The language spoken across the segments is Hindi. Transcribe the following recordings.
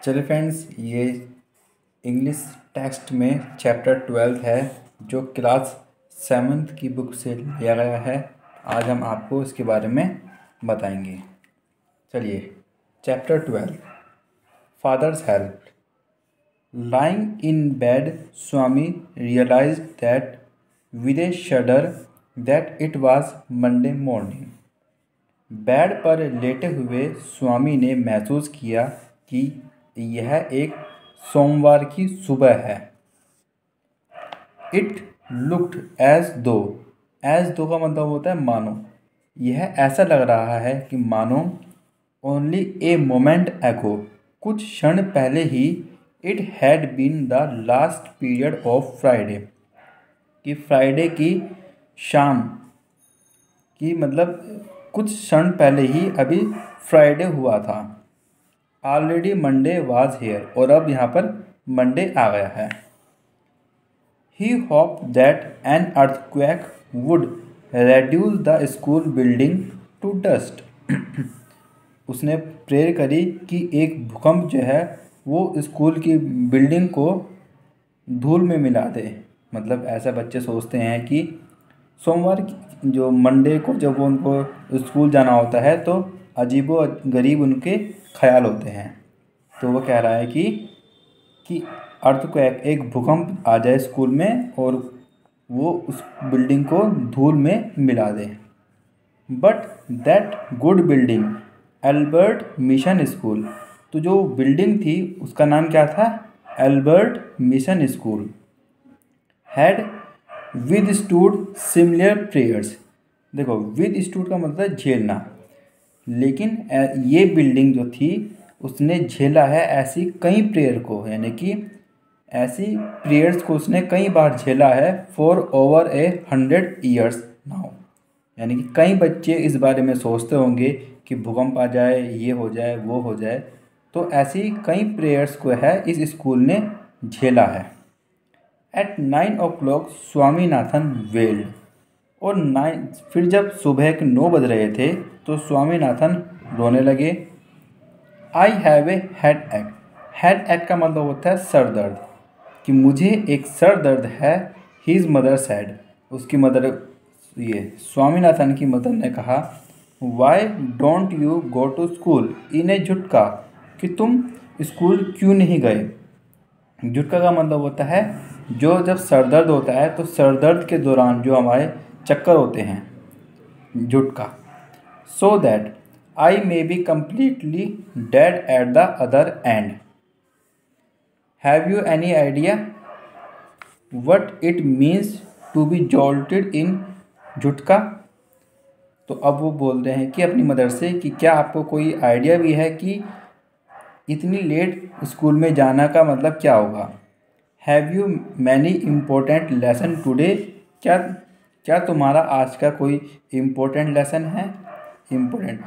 चलिए फ्रेंड्स, ये इंग्लिश टेक्स्ट में चैप्टर 12 है जो क्लास 7th की बुक से लिया गया है। आज हम आपको इसके बारे में बताएंगे। चलिए, chapter 12, father's help. Lying in bed, Swami realized that with a shudder that it was Monday morning. Bed पर लेटे हुए स्वामी ने महसूस किया कि यह एक सोमवार की सुबह है। इट लुक्ड एज दो का मतलब होता है मानो। यह ऐसा लग रहा है कि मानो ओनली ए मोमेंट एगो, कुछ क्षण पहले ही, it had been the last period of Friday, कि फ्राइडे की शाम की मतलब कुछ क्षण पहले ही अभी फ्राइडे हुआ था। ऑलरेडी मंडे वाज हेयर, और अब यहाँ पर मंडे आ गया है। He hope that an earthquake would reduce the school building to dust. उसने प्रेयर करी कि एक भूकंप जो है वो स्कूल की बिल्डिंग को धूल में मिला दे। मतलब ऐसा बच्चे सोचते हैं कि सोमवार जो मंडे को जब वो उनको स्कूल जाना होता है तो अजीबो गरीब उनके ख्याल होते हैं। तो वो कह रहा है कि अर्थक्वेक, एक भूकंप आ जाए स्कूल में और वो उस बिल्डिंग को धूल में मिला दे। But that good building, Albert Mission School, तो जो बिल्डिंग थी उसका नाम क्या था? Albert Mission School. Had withstood similar prayers. देखो, विदस्टूड का मतलब झेलना, लेकिन ये बिल्डिंग जो थी उसने झेला है ऐसी कई प्रेयर को, यानी कि ऐसी प्रेयर्स को उसने कई बार झेला है फॉर ओवर 100 ईयर्स नाउ। यानी कि कई बच्चे इस बारे में सोचते होंगे कि भूकंप आ जाए, ये हो जाए, वो हो जाए, तो ऐसी कई प्रेयर्स को है इस स्कूल ने झेला है। एट 9 o'clock स्वामीनाथन वेल्ड, और फिर जब सुबह के 9 बज रहे थे तो स्वामीनाथन रोने लगे। आई हैव ए हेड एक। हेड एक का मतलब होता है सर दर्द, कि मुझे एक सर दर्द है। हीज मदर सैड, उसकी मदर, ये स्वामीनाथन की मदर ने कहा, why don't you go to school in a jutka, कि तुम स्कूल क्यों नहीं गए। झुटका का मतलब होता है जो जब सर दर्द होता है तो सर दर्द के दौरान जो हमारे चक्कर होते हैं, jutka. So that I may be completely dead at the other end. Have you any idea what it means to be jolted in jutka. तो अब वो बोल रहे हैं कि अपनी मदर से कि क्या आपको कोई आइडिया भी है कि इतनी लेट स्कूल में जाना का मतलब क्या होगा। Have you many important lesson today, क्या तुम्हारा आज का कोई इम्पोर्टेंट लेसन है। Important,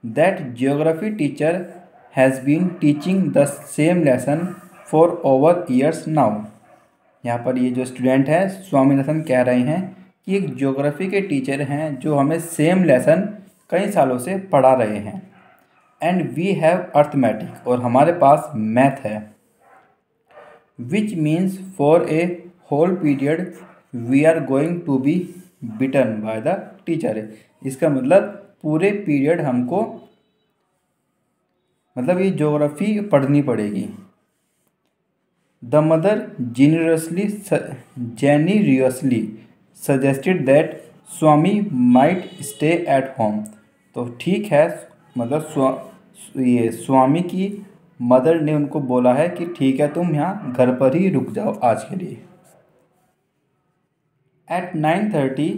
that geography teacher has been teaching the same lesson for over years now. यहाँ पर ये जो स्टूडेंट है स्वामीनाथन कह रहे हैं कि एक ज्योग्राफी के टीचर हैं जो हमें सेम लेसन कई सालों से पढ़ा रहे हैं। एंड वी हैव अर्थमेटिक, और हमारे पास मैथ है। Which means for a whole period we are going to be beaten by the teacher. इसका मतलब पूरे पीरियड हमको मतलब ये ज्योग्राफी पढ़नी पड़ेगी। The mother generously suggested that Swami might stay at home. तो ठीक है, मतलब ये स्वामी की मदर ने उनको बोला है कि ठीक है, तुम यहाँ घर पर ही रुक जाओ आज के लिए। At 9:30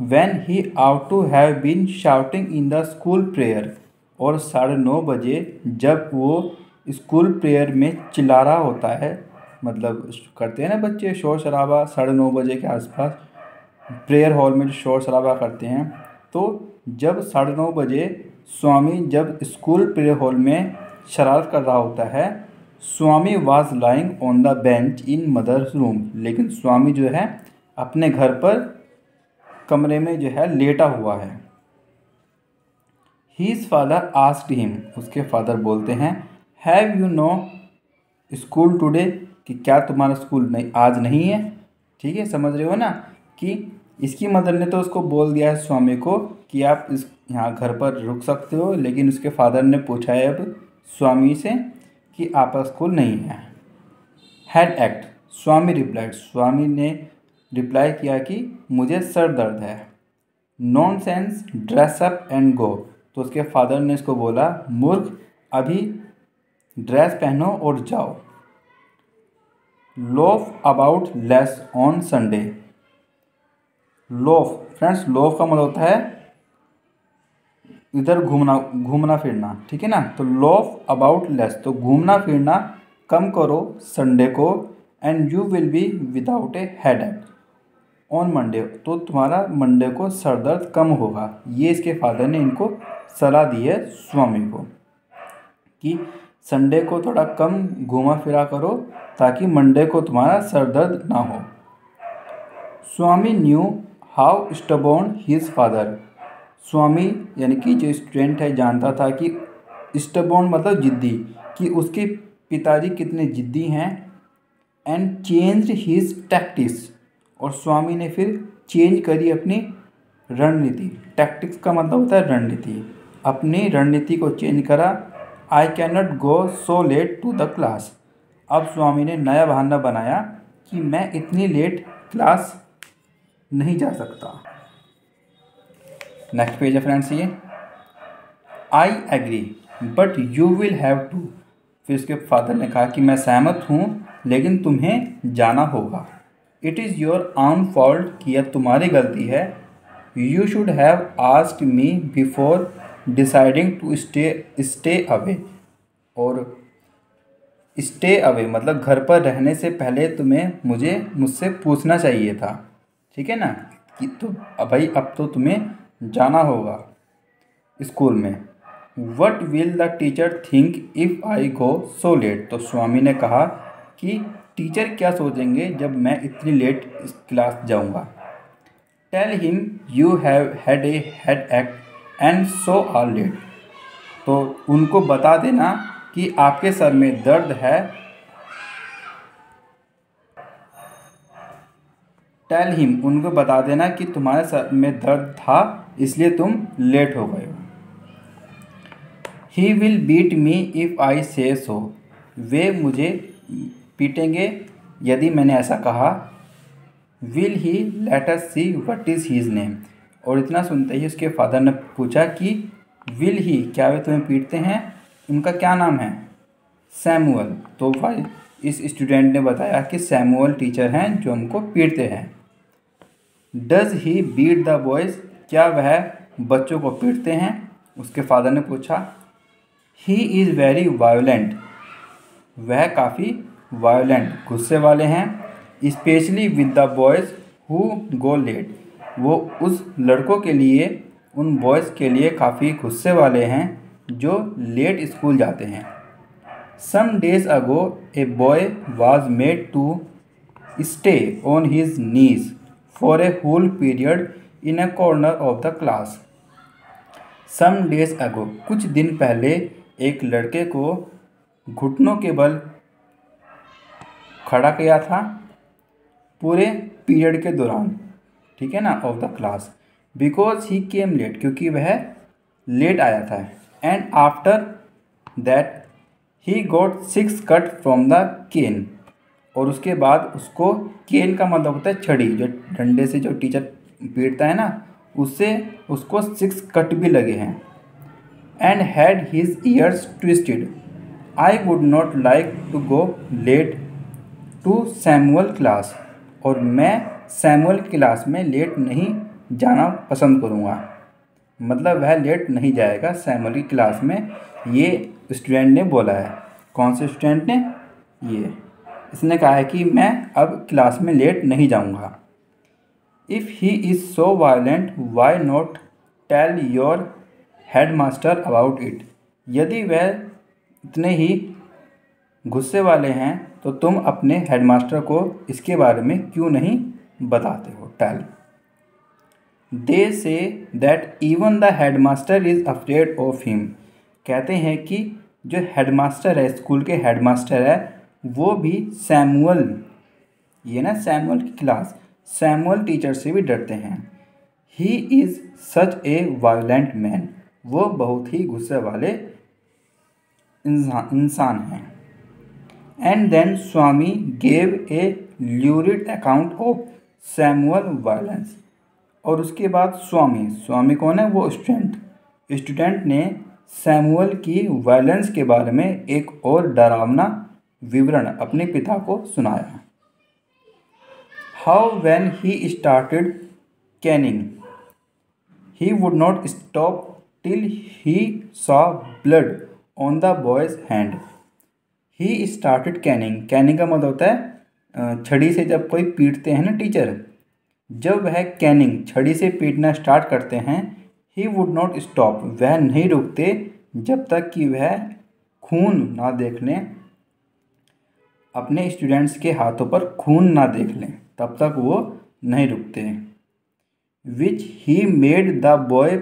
when he ought to have been shouting in the school prayer, और 9:30 बजे जब वो स्कूल प्रेयर में चिल्ला रहा होता है, मतलब करते हैं ना बच्चे शोर शराबा 9:30 बजे के आसपास प्रेयर हॉल में शोर शराबा करते हैं। तो जब 9:30 बजे स्वामी जब स्कूल प्रेयर हॉल में शरारत कर रहा होता है, Swami was lying on the bench in mother's room, लेकिन स्वामी जो है अपने घर पर कमरे में जो है लेटा हुआ है। हीज फादर आस्क्ड हिम, उसके फादर बोलते हैं, have you know school today कि क्या तुम्हारा स्कूल नहीं आज नहीं है। ठीक है, समझ रहे हो ना कि इसकी मदर ने तो उसको बोल दिया है स्वामी को कि आप इस यहाँ घर पर रुक सकते हो, लेकिन उसके फादर ने पूछा है अब स्वामी से कि आपका स्कूल नहीं है। हेड एक्ट, स्वामी रिप्लाइड, स्वामी ने रिप्लाई किया कि मुझे सर दर्द है। Nonsense, dress up and go, तो उसके फादर ने इसको बोला मूर्ख, अभी ड्रेस पहनो और जाओ। Loaf about less on Sunday, loaf friends, loaf का मतलब होता है इधर घूमना फिरना, ठीक है ना। तो लोफ अबाउट लेस, तो घूमना फिरना कम करो संडे को। And you will be without A headache on Monday, तो तुम्हारा मंडे को सर दर्द कम होगा। ये इसके फादर ने इनको सलाह दी है स्वामी को कि संडे को थोड़ा कम घूमा फिरा करो ताकि मंडे को तुम्हारा सर दर्द ना हो। Swami knew how stubborn his father, Swami यानी कि जो स्टूडेंट है जानता था कि स्टबॉर्न मतलब जिद्दी, कि उसके पिताजी कितने जिद्दी हैं। एंड चेंज्ड हिज टैक्टिक्स, और स्वामी ने फिर चेंज करी अपनी रणनीति। टैक्टिक्स का मतलब होता है रणनीति, अपनी रणनीति को चेंज करा। I can not go so late to the class, अब स्वामी ने नया बहाना बनाया कि मैं इतनी लेट क्लास नहीं जा सकता। नेक्स्ट पेज है फ्रेंड्स ये। I agree but you will have to, फिर उसके फादर ने कहा कि मैं सहमत हूँ लेकिन तुम्हें जाना होगा। It is your own fault, कि यह तुम्हारी गलती है। You should have asked me before deciding to stay away, और स्टे अवे मतलब घर पर रहने से पहले तुम्हें मुझसे पूछना चाहिए था। ठीक है ना, कि तो भाई अब तो तुम्हें जाना होगा स्कूल में। What will the teacher think if I go so late, तो स्वामी ने कहा कि टीचर क्या सोचेंगे जब मैं इतनी लेट क्लास जाऊंगा। Tell him you have had a हेड एक्ट एंड सो आर लेट, तो उनको बता देना कि आपके सर में दर्द है। टेल हिम, उनको बता देना कि तुम्हारे सर में दर्द था इसलिए तुम लेट हो गए हो। He will beat me if I say so, वे मुझे पीटेंगे यदि मैंने ऐसा कहा। Will he let us see what is his name, और इतना सुनते ही उसके फादर ने पूछा कि विल ही, क्या वे तुम्हें पीटते हैं, उनका क्या नाम है। सैमुअल, तो भाई इस स्टूडेंट ने बताया कि सैमुअल टीचर हैं जो हमको पीटते हैं। Does he beat the boys, क्या वह बच्चों को पीटते हैं, उसके फादर ने पूछा। ही इज़ वेरी वायोलेंट, वह काफ़ी वायोलेंट गुस्से वाले हैं। Specially with the boys who go let, वो उस लड़कों के लिए, उन बॉयज़ के लिए काफ़ी गुस्से वाले हैं जो लेट स्कूल जाते हैं। Some days ago a boy was made to stay on his knees for a whole period in a corner of the class. Some days ago, कुछ दिन पहले एक लड़के को घुटनों के बल खड़ा किया था पूरे पीरियड के दौरान, ठीक है ना, of the class, because he came late, क्योंकि वह लेट आया था। And after that he got 6 cut from the cane, और उसके बाद उसको, केन का मतलब होता है छड़ी, जो डंडे से जो टीचर पीटता है ना, उससे उसको 6 कट भी लगे हैं। And had his ears twisted, I would not like to go late to Samuel class, और मैं सैमुअल क्लास में लेट नहीं जाना पसंद करूँगा। मतलब वह लेट नहीं जाएगा सैमुअल की क्लास में, ये स्टूडेंट ने बोला है। कौन से स्टूडेंट ने, ये इसने कहा है कि मैं अब क्लास में लेट नहीं जाऊँगा। If he is so violent why not tell your head master about it, यदि वह इतने ही गुस्से वाले हैं तो तुम अपने हेडमास्टर को इसके बारे में क्यों नहीं बताते हो। Tell, they say that even the headmaster is afraid of him, कहते हैं कि जो हेडमास्टर है, स्कूल के हेडमास्टर है, वो भी सैमुअल, ये ना सैमुअल की क्लास, सैमुअल टीचर से भी डरते हैं। He is such a violent man, वो बहुत ही गुस्से वाले इंसान हैं। And then Swami gave a lurid account of Samuel violence, और उसके बाद स्वामी, स्वामी कौन है, वो स्टूडेंट ने सैमुअल की वायलेंस के बारे में एक और डरावना विवरण अपने पिता को सुनाया। How when he started Canning he would not stop till he saw blood on the boys hand. He started Canning, Canning का मतलब होता है छड़ी से जब कोई पीटते हैं ना टीचर, जब वह कैनिंग छड़ी से पीटना स्टार्ट करते हैं, ही वुड नॉट स्टॉप, वह नहीं रुकते जब तक कि वह खून ना देख लें, अपने स्टूडेंट्स के हाथों पर खून ना देख लें, तब तक वो नहीं रुकते। Which he made the boys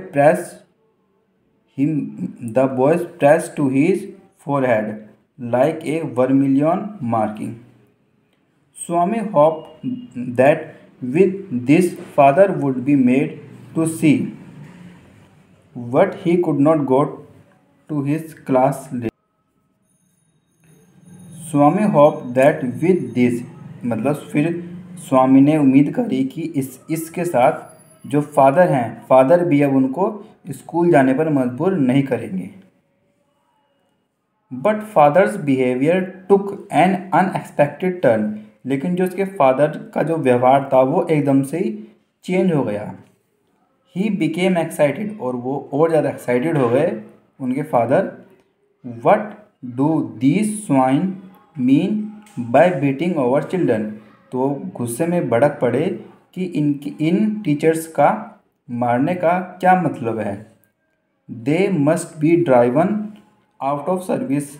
press to his forehead like a vermilion marking. Swami hoped that with this father would be made to see what he could not go to his class later. Swami hope that with this, मतलब फिर स्वामी ने उम्मीद करी कि इसके साथ जो फादर हैं, फादर भी अब उनको स्कूल जाने पर मजबूर नहीं करेंगे। But father's behaviour took an unexpected turn, लेकिन जो उसके फादर का जो व्यवहार था वो एकदम से ही चेंज हो गया। ही बिकेम एक्साइटेड, और वो और ज़्यादा एक्साइटेड हो गए उनके father. What do these swine mean by beating over children, तो गुस्से में भड़क पड़े कि इन टीचर्स का मारने का क्या मतलब है। They must be driven out of service,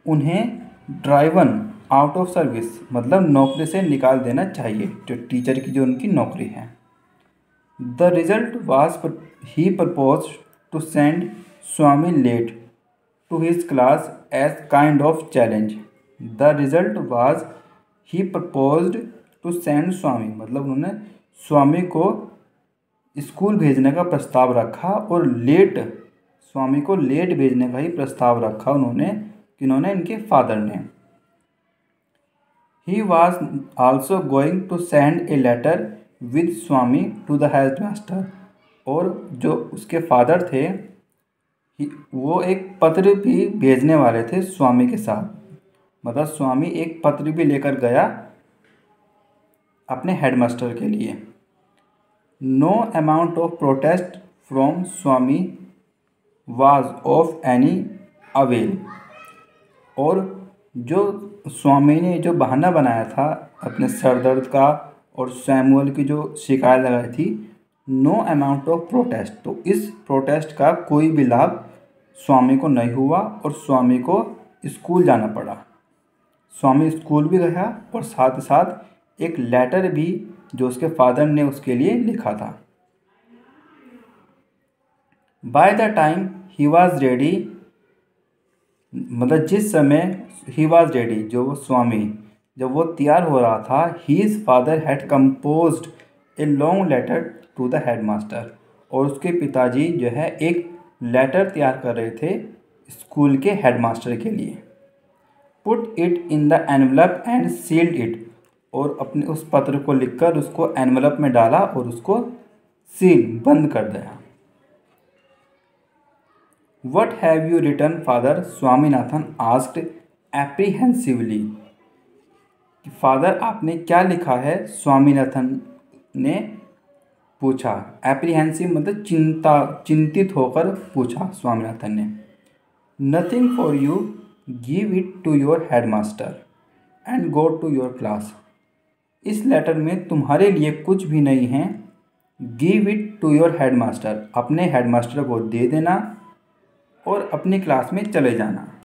उन्हें ड्राइवन आउट ऑफ सर्विस मतलब नौकरी से निकाल देना चाहिए, जो टीचर की जो उनकी नौकरी है। The result was he propose to send Swami late to his class as kind of challenge. The result was he proposed to send Swami, मतलब उन्होंने स्वामी को स्कूल भेजने का प्रस्ताव रखा, और स्वामी को लेट भेजने का ही प्रस्ताव रखा किन्होंने, इनके फादर ने। He was also going to send a letter with Swami to the headmaster, और जो उसके फादर थे वो एक पत्र भी भेजने वाले थे स्वामी के साथ, मतलब स्वामी एक पत्र भी लेकर गया अपने हेडमास्टर के लिए। No amount of protest from Swami was of any avail, और जो स्वामी ने जो बहाना बनाया था अपने सर दर्द का और सैमुअल की जो शिकायत लगाई थी, नो अमाउंट ऑफ प्रोटेस्ट, तो इस प्रोटेस्ट का कोई भी लाभ स्वामी को नहीं हुआ और स्वामी को स्कूल जाना पड़ा। स्वामी स्कूल भी गया और साथ ही साथ एक लेटर भी जो उसके फादर ने उसके लिए लिखा था। By the time he was ready, मतलब जिस समय ही वॉज रेडी, जो वो स्वामी जब वो तैयार हो रहा था, his father had composed a long letter to the headmaster, और उसके पिताजी जो है एक लेटर तैयार कर रहे थे स्कूल के हेडमास्टर के लिए। Put it in the envelope and sealed it, और अपने उस पत्र को लिखकर उसको एनवलप में डाला और उसको सील बंद कर दिया। What have you return father, Swaminathan asked apprehensively, father आपने क्या लिखा है, स्वामीनाथन ने पूछा। एप्रीहेंसिव मतलब चिंतित होकर पूछा स्वामीनाथन ने। Nothing for you, give it to your headmaster and go to your class, इस लेटर में तुम्हारे लिए कुछ भी नहीं है। Give it to your headmaster, अपने हेडमास्टर को दे देना और अपनी क्लास में चले जाना।